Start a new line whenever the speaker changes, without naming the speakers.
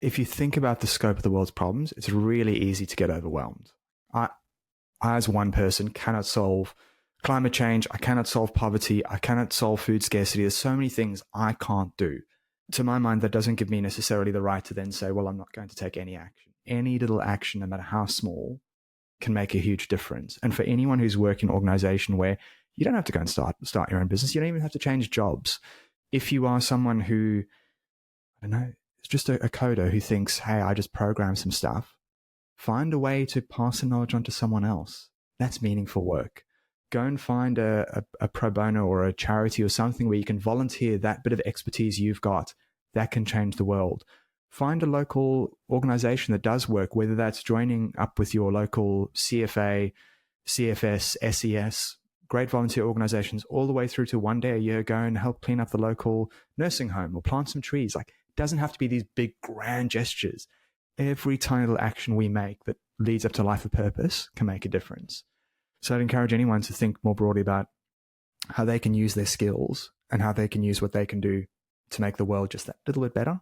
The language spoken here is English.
if you think about the scope of the world's problems, it's really easy to get overwhelmed. I, as one person, cannot solve climate change. I cannot solve poverty. I cannot solve food scarcity. There's so many things I can't do. To my mind, that doesn't give me necessarily the right to then say, well, I'm not going to take any action. Any little action, no matter how small, can make a huge difference. And for anyone who's working in an organization where you don't have to go and start your own business, you don't even have to change jobs. If you are someone who, I don't know, it's just a coder who thinks, hey, I just program some stuff, find a way to pass the knowledge on to someone else. That's meaningful work. Go and find a pro bono or a charity or something where you can volunteer that bit of expertise you've got that can change the world. Find a local organization that does work, whether that's joining up with your local CFA, CFS, SES, great volunteer organizations, all the way through to one day a year, go and help clean up the local nursing home or plant some trees. Like, it doesn't have to be these big grand gestures. Every tiny little action we make that leads up to life of purpose can make a difference. So I'd encourage anyone to think more broadly about how they can use their skills and how they can use what they can do to make the world just that little bit better.